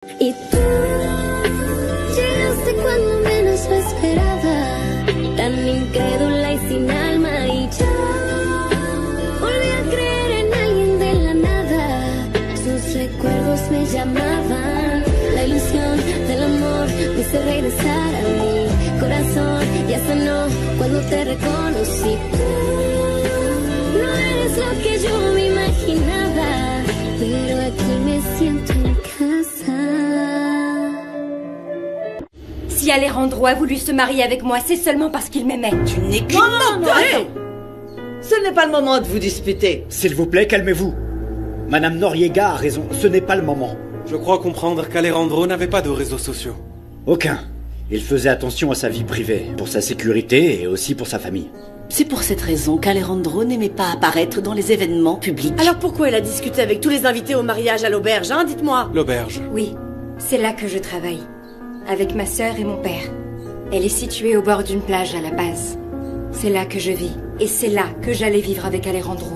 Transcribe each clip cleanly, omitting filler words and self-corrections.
Y tú llegaste cuando menos lo esperaba, tan incrédula y sin alma, y yo volví a creer en alguien de la nada. Sus recuerdos me llamaban, la ilusión del amor me hizo regresar a mi corazón. Ya sonó cuando te reconocí. Tú no eres lo que yo me imaginaba, pero aquí me siento en casa. Si Alejandro a voulu se marier avec moi, c'est seulement parce qu'il m'aimait. Tu n'es qu'une Non, attends. Ce n'est pas le moment de vous disputer. S'il vous plaît, calmez-vous. Madame Noriega a raison, ce n'est pas le moment. Je crois comprendre qu'Alejandro n'avait pas de réseaux sociaux. Aucun. Il faisait attention à sa vie privée, pour sa sécurité et aussi pour sa famille. C'est pour cette raison qu'Alejandro n'aimait pas apparaître dans les événements publics. Alors pourquoi elle a discuté avec tous les invités au mariage à l'auberge, hein, dites-moi? L'auberge. Oui, c'est là que je travaille. Avec ma sœur et mon père. Elle est située au bord d'une plage à la base. C'est là que je vis. Et c'est là que j'allais vivre avec Alejandro.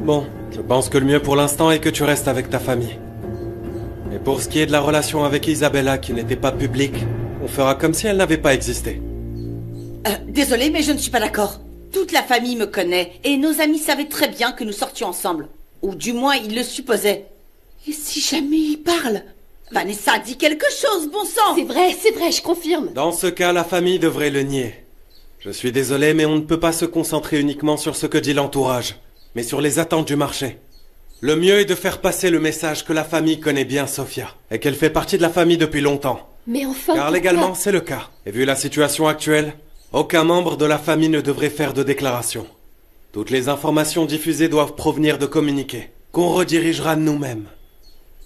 Bon, je pense que le mieux pour l'instant est que tu restes avec ta famille. Et pour ce qui est de la relation avec Isabella qui n'était pas publique, on fera comme si elle n'avait pas existé. Désolée, mais je ne suis pas d'accord. Toute la famille me connaît, et nos amis savaient très bien que nous sortions ensemble. Ou du moins, ils le supposaient. Et si jamais ils parlent? Vanessa dit quelque chose, bon sang! C'est vrai, je confirme. Dans ce cas, la famille devrait le nier. Je suis désolé, mais on ne peut pas se concentrer uniquement sur ce que dit l'entourage, mais sur les attentes du marché. Le mieux est de faire passer le message que la famille connaît bien Sofia, et qu'elle fait partie de la famille depuis longtemps. Mais enfin... Car légalement, c'est le cas. Et vu la situation actuelle, aucun membre de la famille ne devrait faire de déclaration. Toutes les informations diffusées doivent provenir de communiqués, qu'on redirigera nous-mêmes.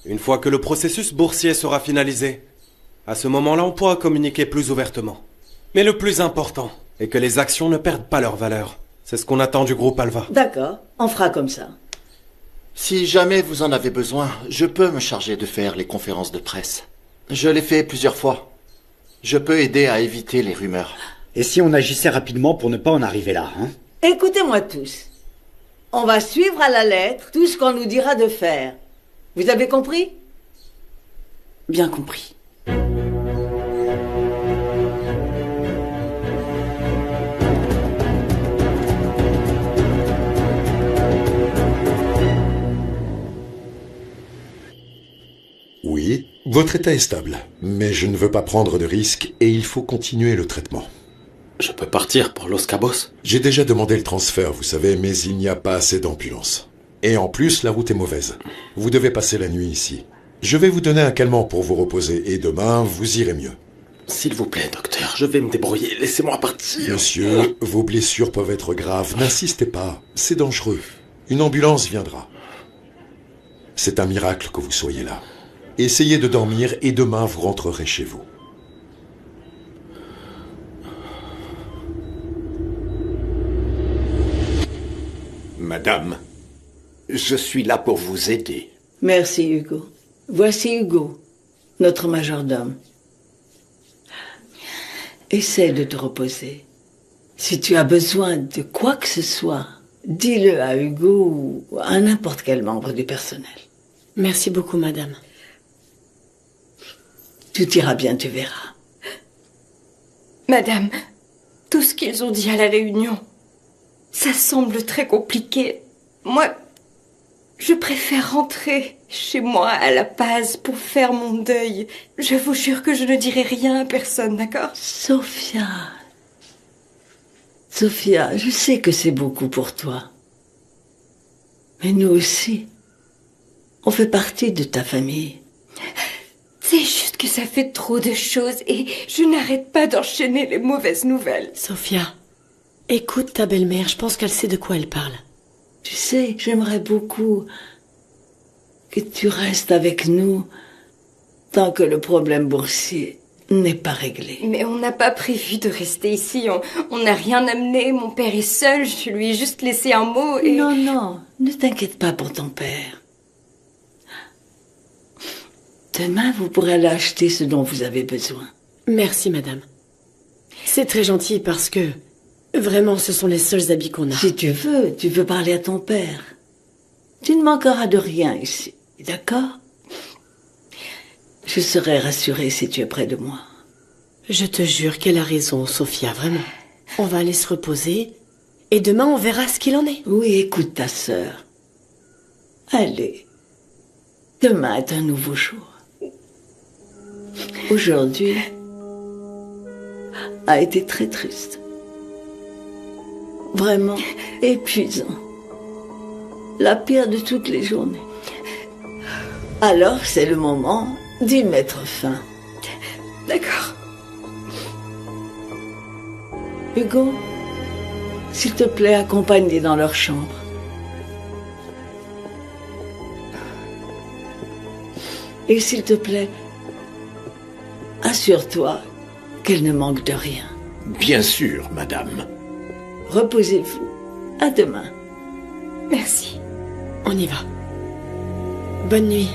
Une fois que le processus boursier sera finalisé, à ce moment-là, on pourra communiquer plus ouvertement. Mais le plus important est que les actions ne perdent pas leur valeur. C'est ce qu'on attend du groupe Alva. D'accord, on fera comme ça. Si jamais vous en avez besoin, je peux me charger de faire les conférences de presse. Je l'ai fait plusieurs fois. Je peux aider à éviter les rumeurs. Et si on agissait rapidement pour ne pas en arriver là, hein? Écoutez-moi tous. On va suivre à la lettre tout ce qu'on nous dira de faire. Vous avez compris? Bien compris. Oui, votre état est stable, mais je ne veux pas prendre de risques et il faut continuer le traitement. Je peux partir pour Los Cabos? J'ai déjà demandé le transfert, vous savez, mais il n'y a pas assez d'ambulances. Et en plus, la route est mauvaise. Vous devez passer la nuit ici. Je vais vous donner un calmant pour vous reposer et demain, vous irez mieux. S'il vous plaît, docteur, je vais me débrouiller. Laissez-moi partir. Monsieur, vos blessures peuvent être graves. N'insistez pas, c'est dangereux. Une ambulance viendra. C'est un miracle que vous soyez là. Essayez de dormir et demain, vous rentrerez chez vous. Madame, je suis là pour vous aider. Merci, Hugo. Voici Hugo, notre majordome. Essaie de te reposer. Si tu as besoin de quoi que ce soit, dis-le à Hugo ou à n'importe quel membre du personnel. Merci beaucoup, madame. Tout ira bien, tu verras. Madame, tout ce qu'ils ont dit à la réunion, ça semble très compliqué. Moi, je préfère rentrer chez moi à La Paz pour faire mon deuil. Je vous jure que je ne dirai rien à personne, d'accord? Sofia, je sais que c'est beaucoup pour toi. Mais nous aussi, on fait partie de ta famille. C'est juste que ça fait trop de choses et je n'arrête pas d'enchaîner les mauvaises nouvelles. Sofia, écoute ta belle-mère, je pense qu'elle sait de quoi elle parle. Tu sais, j'aimerais beaucoup que tu restes avec nous tant que le problème boursier n'est pas réglé. Mais on n'a pas prévu de rester ici, on n'a rien amené, mon père est seul, je lui ai juste laissé un mot et... Non, ne t'inquiète pas pour ton père. Demain, vous pourrez aller acheter ce dont vous avez besoin. Merci, madame. C'est très gentil parce que... Vraiment, ce sont les seuls habits qu'on a. Si tu veux parler à ton père. Tu ne manqueras de rien ici, d'accord? Je serai rassurée si tu es près de moi. Je te jure qu'elle a raison, Sophia, vraiment. On va aller se reposer, et demain on verra ce qu'il en est. Oui, écoute ta sœur. Allez. Demain est un nouveau jour. Aujourd'hui a été très triste. Vraiment épuisant. La pire de toutes les journées. Alors, c'est le moment d'y mettre fin. D'accord. Hugo, s'il te plaît, accompagne-les dans leur chambre. Et s'il te plaît, assure-toi qu'elle ne manque de rien. Bien sûr, madame. Reposez-vous. À demain. Merci. On y va. Bonne nuit.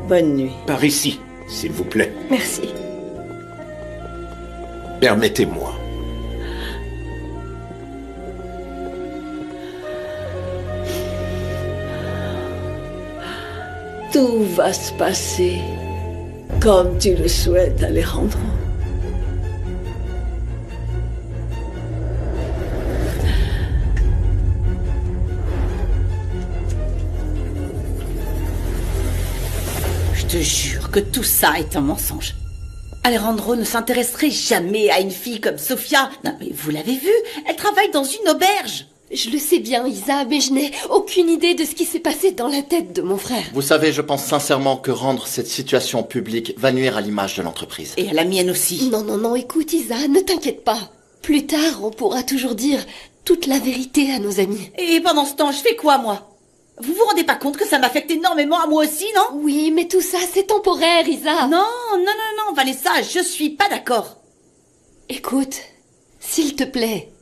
Bonne nuit. Par ici, s'il vous plaît. Merci. Permettez-moi. Tout va se passer comme tu le souhaites, Alejandro. Je te jure que tout ça est un mensonge. Alejandro ne s'intéresserait jamais à une fille comme Sophia. Non, mais vous l'avez vu, elle travaille dans une auberge. Je le sais bien, Isa, mais je n'ai aucune idée de ce qui s'est passé dans la tête de mon frère. Vous savez, je pense sincèrement que rendre cette situation publique va nuire à l'image de l'entreprise. Et à la mienne aussi. Non, écoute, Isa, ne t'inquiète pas. Plus tard, on pourra toujours dire toute la vérité à nos amis. Et pendant ce temps, je fais quoi, moi? Vous vous rendez pas compte que ça m'affecte énormément à moi aussi, non? Oui, mais tout ça, c'est temporaire, Isa. Non, Vanessa, je suis pas d'accord. Écoute, s'il te plaît,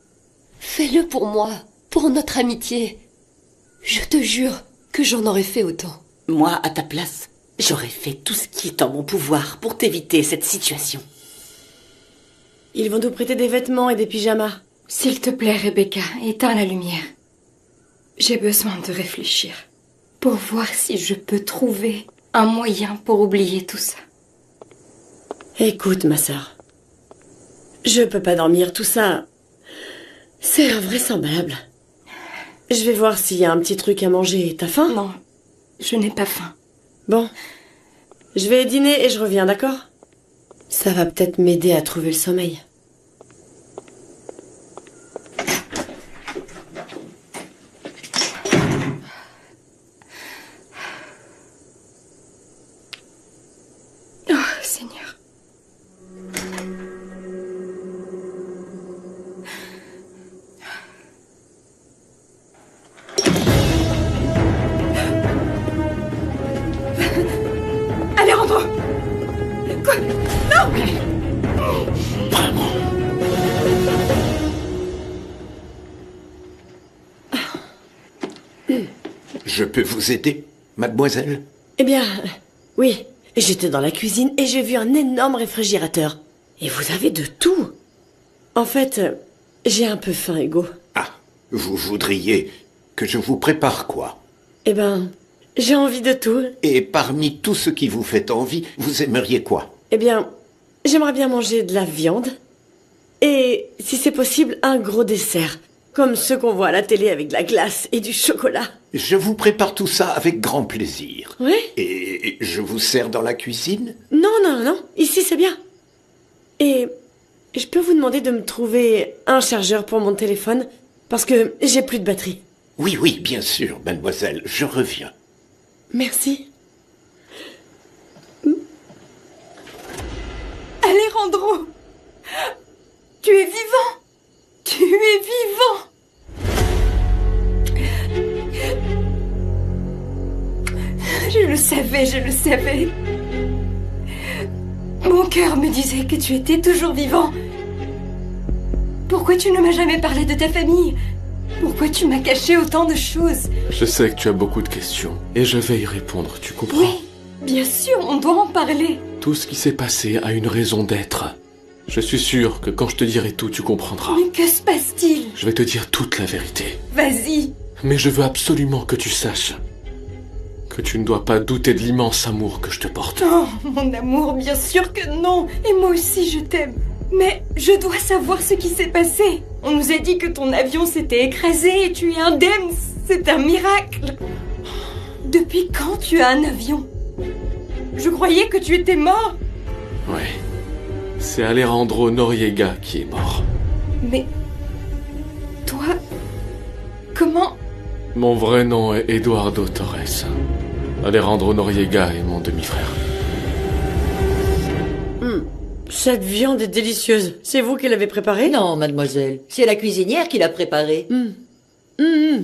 fais-le pour moi, pour notre amitié. Je te jure que j'en aurais fait autant. Moi, à ta place, j'aurais fait tout ce qui est en mon pouvoir pour t'éviter cette situation. Ils vont nous prêter des vêtements et des pyjamas. S'il te plaît, Rebecca, éteins la lumière. J'ai besoin de réfléchir pour voir si je peux trouver un moyen pour oublier tout ça. Écoute, ma sœur. Je peux pas dormir, tout ça. C'est invraisemblable. Je vais voir s'il y a un petit truc à manger. T'as faim? Non, je n'ai pas faim. Bon. Je vais dîner et je reviens, d'accord? Ça va peut-être m'aider à trouver le sommeil. Oh, Seigneur. Alejandro! Quoi? Non! Vraiment. Je peux vous aider, mademoiselle? Eh bien, oui. J'étais dans la cuisine et j'ai vu un énorme réfrigérateur. Et vous avez de tout. En fait, j'ai un peu faim, Hugo. Ah, vous voudriez que je vous prépare quoi? Eh ben, j'ai envie de tout. Et parmi tout ce qui vous fait envie, vous aimeriez quoi? Eh bien, j'aimerais bien manger de la viande. Et, si c'est possible, un gros dessert. Comme ceux qu'on voit à la télé avec de la glace et du chocolat. Je vous prépare tout ça avec grand plaisir. Oui? Et je vous sers dans la cuisine? Non. Ici, c'est bien. Et je peux vous demander de me trouver un chargeur pour mon téléphone? Parce que j'ai plus de batterie. Oui, bien sûr, mademoiselle. Je reviens. Merci. Alejandro! Tu es vivant! Tu es vivant! Je le savais. Mon cœur me disait que tu étais toujours vivant. Pourquoi tu ne m'as jamais parlé de ta famille? Pourquoi tu m'as caché autant de choses? Je sais que tu as beaucoup de questions, et je vais y répondre, tu comprends? Oui, bien sûr, on doit en parler. Tout ce qui s'est passé a une raison d'être. Je suis sûr que quand je te dirai tout, tu comprendras. Mais que se passe-t-il? Je vais te dire toute la vérité. Vas-y. Mais je veux absolument que tu saches que tu ne dois pas douter de l'immense amour que je te porte. Oh, mon amour, bien sûr que non. Et moi aussi, je t'aime. Mais je dois savoir ce qui s'est passé. On nous a dit que ton avion s'était écrasé et tu es indemne. C'est un miracle. Depuis quand tu as un avion? Je croyais que tu étais mort. Ouais. C'est Alejandro Noriega qui est mort. Mais... toi... comment... Mon vrai nom est Eduardo Torres. Alejandro Noriega est mon demi-frère. Cette viande est délicieuse. C'est vous qui l'avez préparée? Non, mademoiselle. C'est la cuisinière qui l'a préparée.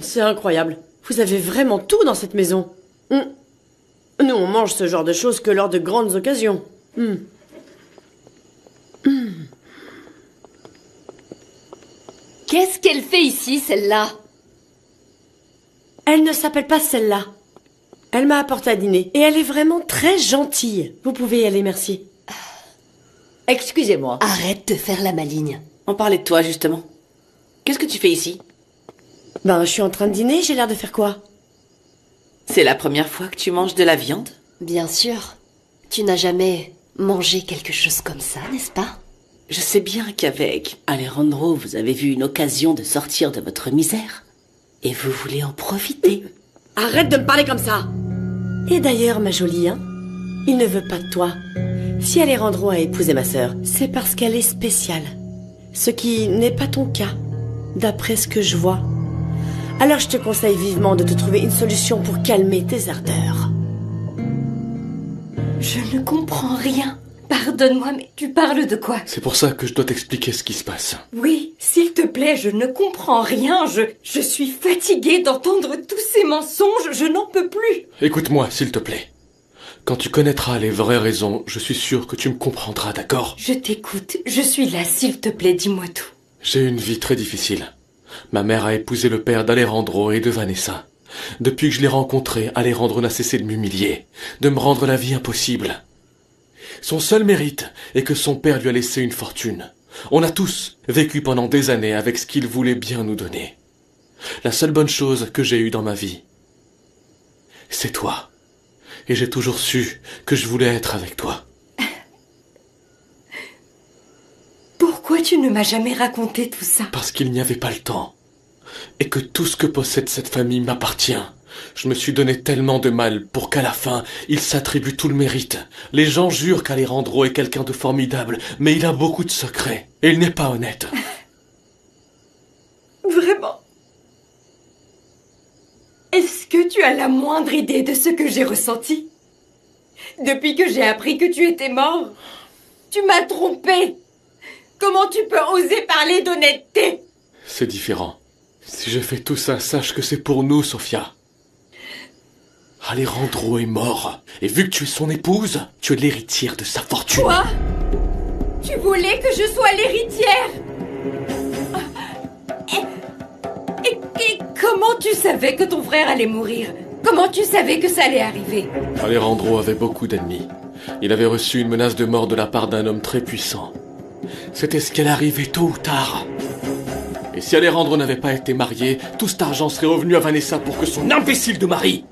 C'est incroyable. Vous avez vraiment tout dans cette maison. Nous, on mange ce genre de choses que lors de grandes occasions. Qu'est-ce qu'elle fait ici, celle-là? Elle ne s'appelle pas celle-là. Elle m'a apporté à dîner. Et elle est vraiment très gentille. Vous pouvez y aller, merci. Excusez-moi. Arrête de faire la maligne. On parlait de toi, justement. Qu'est-ce que tu fais ici? Ben, je suis en train de dîner, j'ai l'air de faire quoi? C'est la première fois que tu manges de la viande? Bien sûr. Tu n'as jamais mangé quelque chose comme ça, n'est-ce pas? Je sais bien qu'avec Alejandro, vous avez vu une occasion de sortir de votre misère. Et vous voulez en profiter. Arrête de me parler comme ça! Et d'ailleurs, ma jolie, hein, il ne veut pas de toi. Si Alejandro a épousé ma sœur, c'est parce qu'elle est spéciale. Ce qui n'est pas ton cas, d'après ce que je vois. Alors je te conseille vivement de te trouver une solution pour calmer tes ardeurs. Je ne comprends rien. Pardonne-moi, mais tu parles de quoi? C'est pour ça que je dois t'expliquer ce qui se passe. Oui, s'il te plaît, je ne comprends rien. Je suis fatiguée d'entendre tous ces mensonges. Je n'en peux plus. Écoute-moi, s'il te plaît. Quand tu connaîtras les vraies raisons, je suis sûr que tu me comprendras, d'accord? Je t'écoute. Je suis là, s'il te plaît, dis-moi tout. J'ai une vie très difficile. Ma mère a épousé le père d'Alejandro et de Vanessa. Depuis que je l'ai rencontré, Alejandro n'a cessé de m'humilier, de me rendre la vie impossible. Son seul mérite est que son père lui a laissé une fortune. On a tous vécu pendant des années avec ce qu'il voulait bien nous donner. La seule bonne chose que j'ai eue dans ma vie, c'est toi. Et j'ai toujours su que je voulais être avec toi. Pourquoi tu ne m'as jamais raconté tout ça? Parce qu'il n'y avait pas le temps. Et que tout ce que possède cette famille m'appartient. Je me suis donné tellement de mal pour qu'à la fin, il s'attribue tout le mérite. Les gens jurent qu'Alejandro est quelqu'un de formidable, mais il a beaucoup de secrets. Et il n'est pas honnête. Vraiment? Est-ce que tu as la moindre idée de ce que j'ai ressenti? Depuis que j'ai appris que tu étais mort, tu m'as trompé. Comment tu peux oser parler d'honnêteté? C'est différent. Si j'ai fait tout ça, sache que c'est pour nous, Sofia. Alejandro est mort. Et vu que tu es son épouse, tu es l'héritière de sa fortune. Quoi? Tu voulais que je sois l'héritière? Et comment tu savais que ton frère allait mourir? Comment tu savais que ça allait arriver? Alejandro avait beaucoup d'ennemis. Il avait reçu une menace de mort de la part d'un homme très puissant. C'était ce qui allait arriver tôt ou tard. Et si Alejandro n'avait pas été marié, tout cet argent serait revenu à Vanessa pour que son imbécile de mari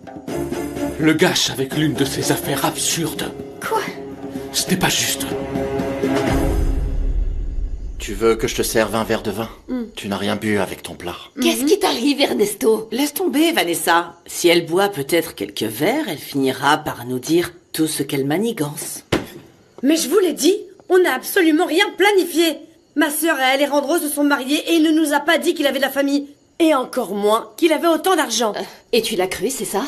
le gâche avec l'une de ses affaires absurdes. Quoi? Ce n'est pas juste. Tu veux que je te serve un verre de vin? Tu n'as rien bu avec ton plat. Qu'est-ce qui t'arrive, Ernesto? Laisse tomber, Vanessa. Si elle boit peut-être quelques verres, elle finira par nous dire tout ce qu'elle manigance. Mais je vous l'ai dit, on n'a absolument rien planifié. Ma sœur et Alejandro se sont mariés et il ne nous a pas dit qu'il avait de la famille. Et encore moins qu'il avait autant d'argent. Et tu l'as cru, c'est ça?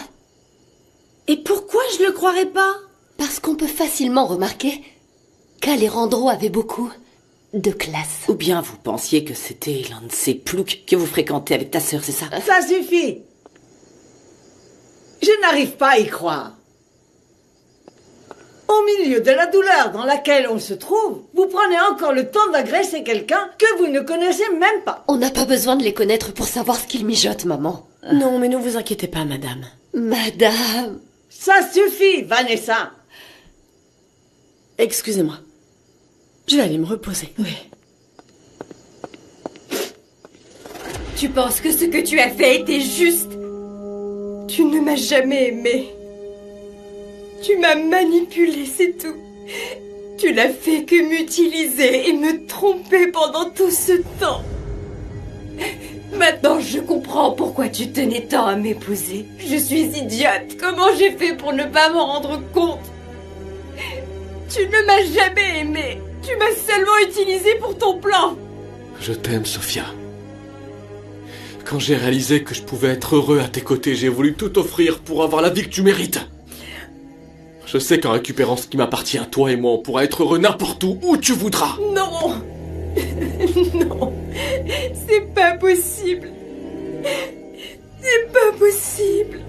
Et pourquoi je le croirais pas? Parce qu'on peut facilement remarquer qu'Alejandro avait beaucoup de classe. Ou bien vous pensiez que c'était l'un de ces ploucs que vous fréquentez avec ta sœur, c'est ça? Ça suffit. Je n'arrive pas à y croire. Au milieu de la douleur dans laquelle on se trouve, vous prenez encore le temps d'agresser quelqu'un que vous ne connaissez même pas. On n'a pas besoin de les connaître pour savoir ce qu'ils mijotent, maman. Non, mais ne vous inquiétez pas, madame. Madame... Ça suffit, Vanessa. Excusez-moi. Je vais aller me reposer. Oui. Tu penses que ce que tu as fait était juste? Tu ne m'as jamais aimée. Tu m'as manipulée, c'est tout. Tu n'as fait que m'utiliser et me tromper pendant tout ce temps. Maintenant, je comprends pourquoi tu tenais tant à m'épouser. Je suis idiote. Comment j'ai fait pour ne pas m'en rendre compte? Tu ne m'as jamais aimé. Tu m'as seulement utilisé pour ton plan. Je t'aime, Sophia. Quand j'ai réalisé que je pouvais être heureux à tes côtés, j'ai voulu tout offrir pour avoir la vie que tu mérites. Je sais qu'en récupérant ce qui m'appartient, toi et moi, on pourra être heureux n'importe où tu voudras. Non. Non. C'est pas possible. C'est pas possible.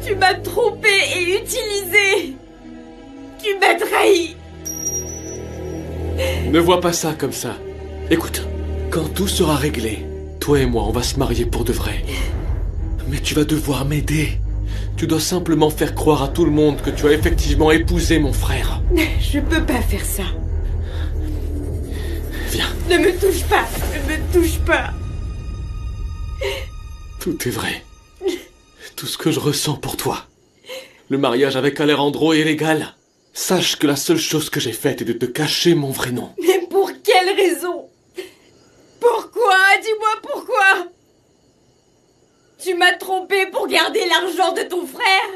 Tu m'as trompé et utilisé. Tu m'as trahi. Ne vois pas ça comme ça. Écoute, quand tout sera réglé, toi et moi, on va se marier pour de vrai. Mais tu vas devoir m'aider. Tu dois simplement faire croire à tout le monde que tu as effectivement épousé mon frère. Je peux pas faire ça. Viens. Ne me touche pas. Ne me touche pas. Tout est vrai. Tout ce que je ressens pour toi. Le mariage avec Alejandro est légal. Sache que la seule chose que j'ai faite est de te cacher mon vrai nom. Mais pour quelle raison? Pourquoi? Dis-moi pourquoi? Tu m'as trompé pour garder l'argent de ton frère?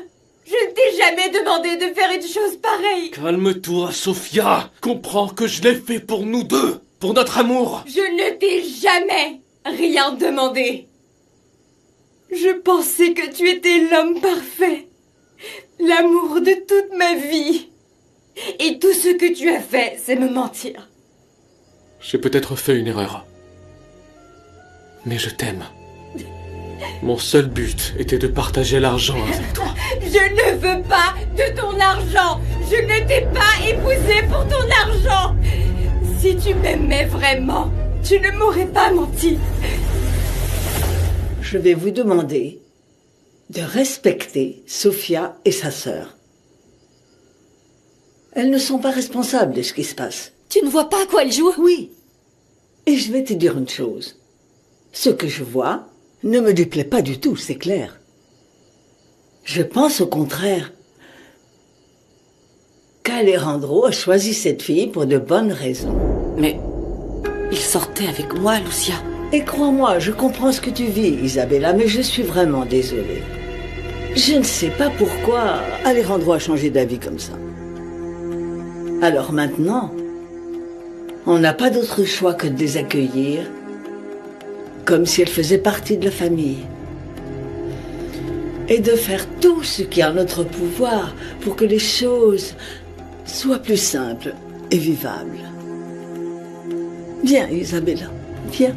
Je ne t'ai jamais demandé de faire une chose pareille. Calme-toi, Sophia. Comprends que je l'ai fait pour nous deux. Pour notre amour. Je ne t'ai jamais rien demandé. Je pensais que tu étais l'homme parfait. L'amour de toute ma vie. Et tout ce que tu as fait, c'est me mentir. J'ai peut-être fait une erreur. Mais je t'aime. Mon seul but était de partager l'argent avec toi. Je ne veux pas de ton argent. Je ne t'ai pas épousé pour ton argent. Si tu m'aimais vraiment, tu ne m'aurais pas menti. Je vais vous demander de respecter Sophia et sa sœur. Elles ne sont pas responsables de ce qui se passe. Tu ne vois pas à quoi elles jouent? Oui. Et je vais te dire une chose. Ce que je vois ne me déplaît pas du tout, c'est clair. Je pense au contraire qu'Alejandro a choisi cette fille pour de bonnes raisons. Mais il sortait avec moi, Lucia. Et crois-moi, je comprends ce que tu vis, Isabella, mais je suis vraiment désolée. Je ne sais pas pourquoi Alejandro a changé d'avis comme ça. Alors maintenant, on n'a pas d'autre choix que de les accueillir comme si elles faisaient partie de la famille. Et de faire tout ce qui est en notre pouvoir pour que les choses soient plus simples et vivables. Viens, Isabella, viens.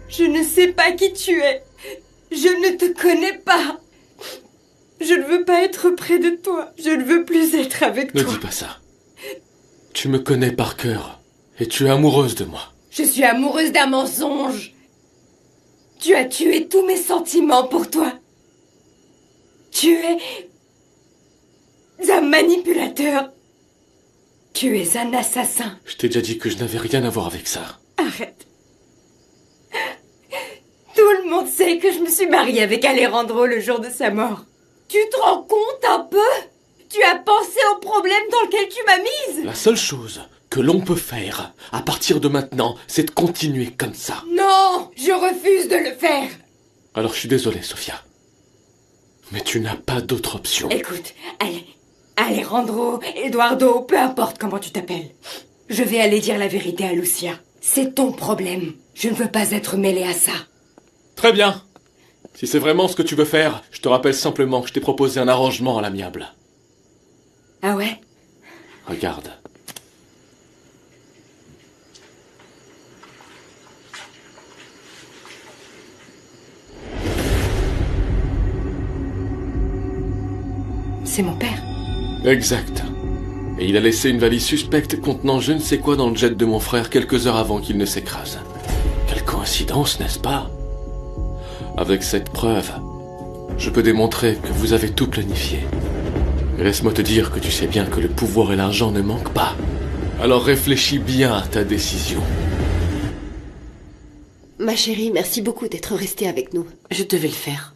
Je ne sais pas qui tu es. Je ne te connais pas. Je ne veux pas être près de toi. Je ne veux plus être avec toi. Ne dis pas ça. Tu me connais par cœur. Et tu es amoureuse de moi. Je suis amoureuse d'un mensonge. Tu as tué tous mes sentiments pour toi. Tu es un manipulateur. Tu es un assassin. Je t'ai déjà dit que je n'avais rien à voir avec ça. Arrête. Tout le monde sait que je me suis mariée avec Alejandro le jour de sa mort. Tu te rends compte un peu? Tu as pensé au problème dans lequel tu m'as mise? La seule chose que l'on peut faire, à partir de maintenant, c'est de continuer comme ça. Non, je refuse de le faire. Alors je suis désolé, Sophia. Mais tu n'as pas d'autre option. Écoute, Alejandro, Eduardo, peu importe comment tu t'appelles. Je vais aller dire la vérité à Lucia. C'est ton problème. Je ne veux pas être mêlée à ça. Très bien. Si c'est vraiment ce que tu veux faire, je te rappelle simplement que je t'ai proposé un arrangement à l'amiable. Ah ouais? Regarde. C'est mon père. Exact. Et il a laissé une valise suspecte contenant je ne sais quoi dans le jet de mon frère quelques heures avant qu'il ne s'écrase. Quelle coïncidence, n'est-ce pas? Avec cette preuve, je peux démontrer que vous avez tout planifié. Et laisse-moi te dire que tu sais bien que le pouvoir et l'argent ne manquent pas Alors réfléchis bien à ta décision. Ma chérie, merci beaucoup d'être restée avec nous. Je devais le faire.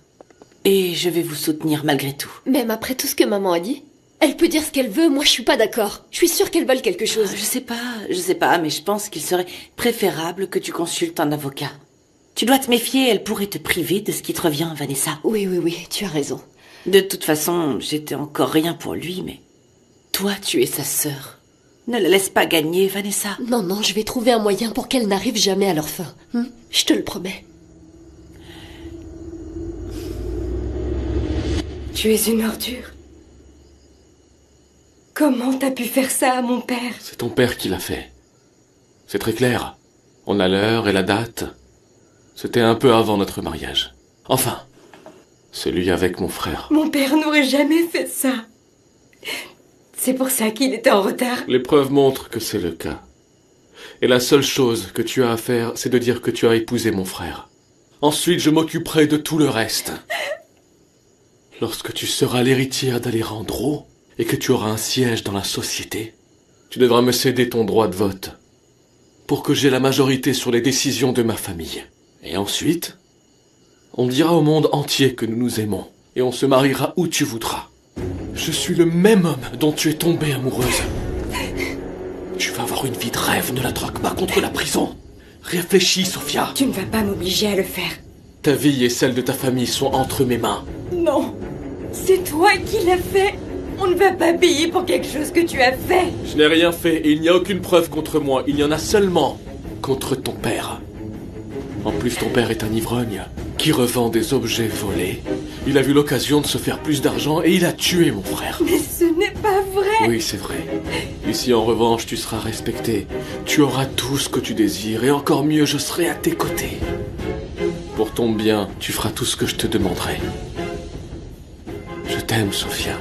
Et je vais vous soutenir malgré tout. Même après tout ce que maman a dit, elle peut dire ce qu'elle veut, moi je suis pas d'accord. Je suis sûre qu'elle vole quelque chose. Je sais pas, mais je pense qu'il serait préférable que tu consultes un avocat. Tu dois te méfier, elle pourrait te priver de ce qui te revient, Vanessa. Oui, tu as raison. De toute façon, j'étais encore rien pour lui, mais... Toi, tu es sa sœur. Ne la laisse pas gagner, Vanessa. Non, je vais trouver un moyen pour qu'elle n'arrive jamais à leur fin. Je te le promets. Tu es une ordure. Comment t'as pu faire ça à mon père? C'est ton père qui l'a fait. C'est très clair. On a l'heure et la date. C'était un peu avant notre mariage. Enfin, celui avec mon frère. Mon père n'aurait jamais fait ça. C'est pour ça qu'il était en retard. Les preuves montrent que c'est le cas. Et la seule chose que tu as à faire, c'est de dire que tu as épousé mon frère. Ensuite, je m'occuperai de tout le reste. Lorsque tu seras l'héritière d'Alejandro et que tu auras un siège dans la société, tu devras me céder ton droit de vote pour que j'aie la majorité sur les décisions de ma famille. Et ensuite, on dira au monde entier que nous nous aimons et on se mariera où tu voudras. Je suis le même homme dont tu es tombée amoureuse. Tu vas avoir une vie de rêve, ne la troque pas contre la prison. Réfléchis, Sophia. Tu ne vas pas m'obliger à le faire. Ta vie et celle de ta famille sont entre mes mains. Non, c'est toi qui l'as fait. On ne va pas payer pour quelque chose que tu as fait. Je n'ai rien fait et il n'y a aucune preuve contre moi. Il y en a seulement contre ton père. En plus, ton père est un ivrogne qui revend des objets volés. Il a vu l'occasion de se faire plus d'argent et il a tué mon frère. Mais ce n'est pas vrai. Oui, c'est vrai. Ici, en revanche, tu seras respecté. Tu auras tout ce que tu désires et encore mieux, je serai à tes côtés. Pour ton bien, tu feras tout ce que je te demanderai. Je t'aime, Sophia.